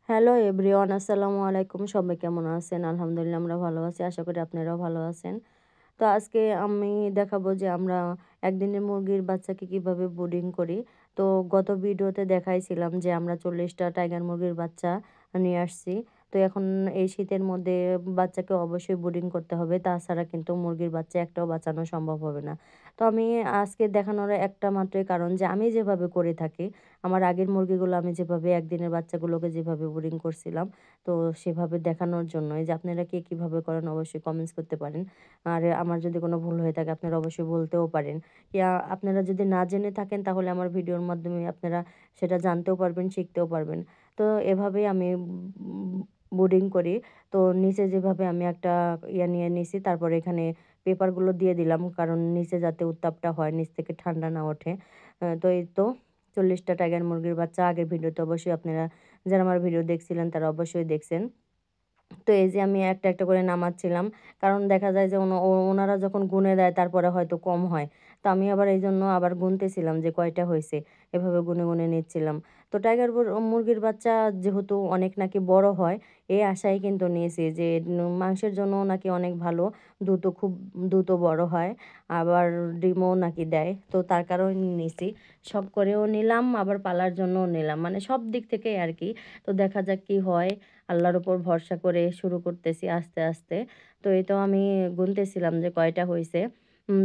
Hello everyone, আসসালামু আলাইকুম। সবাই কেমন আছেন? আলহামদুলিল্লাহ আমরা ভালো আছি। আশা করি আপনারাও ভালো আছেন। তো আজকে আমি দেখাবো যে আমরা একদিনের মুরগির বাচ্চাকে কিভাবে ব্রুডিং করি। তো গত ভিডিওতে দেখাইছিলাম যে আমরা 40টা টাইগার মুরগির বাচ্চা নিয়ে আসছি। তো এখন এই শীতের মধ্যে বাচ্চাকে অবশ্যই ব্রুডিং করতে হবে। তাছাড়া কিন্তু মুরগির বাচ্চা একটাও বাঁচানো সম্ভব হবে না। তো আমি আজকে দেখানোর একটা মাত্রই কারণ যে আমি যেভাবে করে থাকি, আমার আগের মুরগিগুলো আমি যেভাবে একদিনের বাচ্চাগুলোকে যেভাবে ব্রুডিং করছিলাম, তো সেভাবে দেখানোর জন্যই যে আপনারা কে কীভাবে করেন অবশ্যই কমেন্টস করতে পারেন। আর আমার যদি কোনো ভুল হয়ে থাকে আপনারা অবশ্যই বলতেও পারেন। আপনারা যদি না জেনে থাকেন তাহলে আমার ভিডিওর মাধ্যমে আপনারা সেটা জানতেও পারবেন, শিখতেও পারবেন। তো এভাবেই আমি ব্রুডিং করি। তো নিচে যেভাবে আমি একটা নিয়ে নিছি, তারপরে এখানে পেপারগুলো দিয়ে দিলাম কারণ নিচে যাতে উত্তাপটা হয়, নিচ থেকে ঠান্ডা না ওঠে। তো এই তো 40টা টাইগার মুরগির বাচ্চা আগের ভিডিওতে অবশ্যই আপনারা যারা আমার ভিডিও দেখছিলেন তারা অবশ্যই দেখছেন। তো এই যে আমি একটা, একটা করে নামাচ্ছিলাম। কারণ দেখা যায় যে ওনারা যখন গুনে দেয় তারপরে হয়তো কম হয়। তো আমি আবার এইজন্য আবার গুনতেছিলাম যে কয়টা হইছে। এভাবে গুনে, গুনে নিচ্ছিলাম। তো টাইগার মুরগির বাচ্চা যেহেতু অনেক নাকি বড় হয়, এই আশায় কিন্তু নিয়েছি যে মাংসের জন্যও নাকি অনেক ভালো। খুব দ্রুত বড় হয়। আবার ডিমও নাকি দেয়। তো তার কারণে নিছি। শখ করেও নিলাম, আবার পালার জন্যও নিলাম। মানে সব দিক থেকেই আরকি। তো দেখা যাক কি হয়। আল্লাহর উপর ভরসা করে শুরু করতেছি আস্তে, আস্তে। তো এই তো আমি গুনতেছিলাম যে কয়টা হইছে।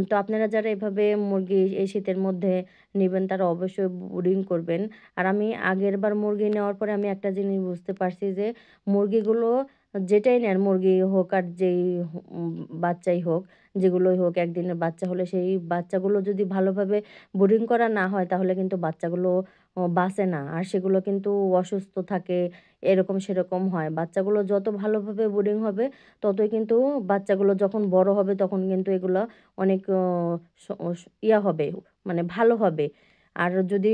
তো আপনারা যারা এভাবে মুরগি এই শীতের মধ্যে নিবেন তারা অবশ্যই ব্রুডিং করবেন। আর আমি আগেরবার মুরগি নেওয়ার পরে আমি একটা জিনিস বুঝতে পারছি যে মুরগিগুলো যেটাই নেন, মুরগি হোক আর যেই উম বাচ্চাই হোক, যেগুলোই হোক একদিনের বাচ্চা হলে সেই বাচ্চাগুলো যদি ভালোভাবে ব্রুডিং করা না হয় তাহলে কিন্তু বাচ্চাগুলো বাঁচে না। আর সেগুলো কিন্তু অসুস্থ থাকে, এরকম সেরকম হয়। বাচ্চাগুলো যত ভালোভাবে ব্রুডিং হবে, ততই কিন্তু বাচ্চাগুলো যখন বড় হবে তখন কিন্তু এগুলা অনেক স স ইয়া হবে, মানে ভালো হবে। আর যদি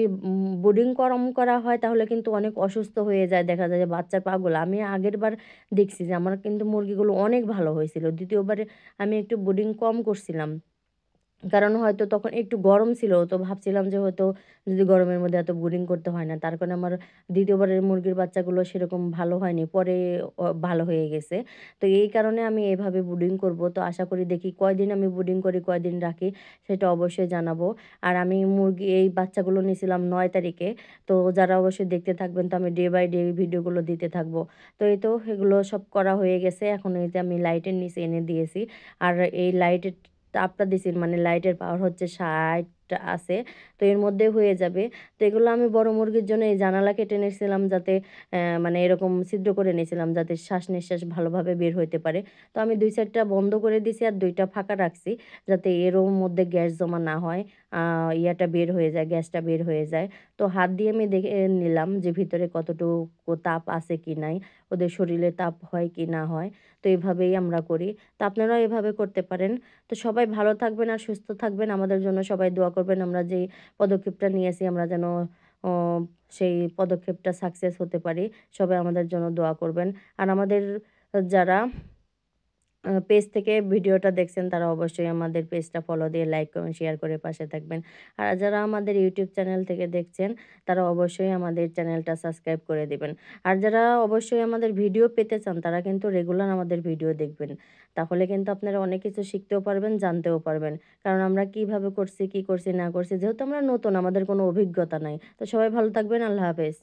ব্রুডিং কম করা হয় তাহলে কিন্তু অনেক অসুস্থ হয়ে যায়। দেখা যায় যে বাচ্চার পাগুলো আমি আগেরবার দেখছি যে আমার কিন্তু মুরগিগুলো অনেক ভালো হয়েছিল। ২য় বারে আমি একটু ব্রুডিং কম করছিলাম। কারণ হয়তো তখন একটু গরম ছিল। তো ভাবছিলাম যে হয়তো যদি গরমের মধ্যে এত ব্রুডিং করতে হয় না। তার কারণে আমার ২য় বারের মুরগির বাচ্চাগুলো সেরকম ভালো হয়নি। পরে ভালো হয়ে গেছে। তো এই কারণে আমি এভাবে ব্রুডিং করব। তো আশা করি দেখি কয়দিন আমি ব্রুডিং করি, কয়দিন রাখি সেটা অবশ্যই জানাবো। আর আমি মুরগি এই বাচ্চাগুলো নিয়েছিলাম ৯ তারিখে। তো যারা অবশ্যই দেখতে থাকবেন তো আমি ডে বাই ডে ভিডিওগুলো দিতে থাকবো। তো এই তো এগুলো সব করা হয়ে গেছে। এখন এই যে আমি লাইটের নিচে এনে দিয়েছি। আর এই লাইটের তাপটা দিছি, মানে লাইটের পাওয়ার হচ্ছে ৬০ আছে। তো এর মধ্যে হয়ে যাবে। তো এগুলো আমি বড় মুরগির জন্য এই জানালা কেটে নিয়েছিলাম যাতে মানে এরকম ছিদ্র করে নিয়েছিলাম যাতে শ্বাস-নিঃশ্বাস ভালোভাবে বের হইতে পারে। তো আমি ২ সাইডটা বন্ধ করে দিছি আর ২ টা ফাঁকা রাখছি যাতে এরও মধ্যে গ্যাস জমা না হয়। আ ইয়াটা বের হয়ে যায়, গ্যাসটা বের হয়ে যায়। তো হাত দিয়ে আমি দেখে নিলাম যে ভিতরে কতটুকু তাপ আছে কি নাই, ওদের শরীরে তাপ হয় কি না হয়। তো এভাবেই আমরা করি। তো আপনারাও এভাবে করতে পারেন। তো সবাই ভালো থাকবেন আর সুস্থ থাকবেন। আমাদের জন্য সবাই দোয়া করবেন। আমরা যেই পদক্ষেপটা নিয়েছি আমরা যেন অ সেই পদক্ষেপটা সাকসেস হতে পারি। সবাই আমাদের জন্য দোয়া করবেন। আর আমাদের যারা পেজ থেকে ভিডিওটা দেখছেন তারা অবশ্যই আমাদের পেজটা ফলো দিয়ে লাইক, কমেন্ট, শেয়ার করে পাশে থাকবেন। আর যারা আমাদের ইউটিউব চ্যানেল থেকে দেখছেন তারা অবশ্যই আমাদের চ্যানেলটা সাবস্ক্রাইব করে দিবেন। আর যারা অবশ্যই আমাদের ভিডিও পেতে চান তারা কিন্তু রেগুলার আমাদের ভিডিও দেখবেন। তাহলে কিন্তু আপনারা অনেক কিছু শিখতেও পারবেন, জানতেও পারবেন। কারণ আমরা কিভাবে করছি, কি করছি না করছি যেহেতু আমরা নতুন, আমাদের কোনো অভিজ্ঞতা নাই। তো সবাই ভালো থাকবেন। আল্লাহ হাফেজ।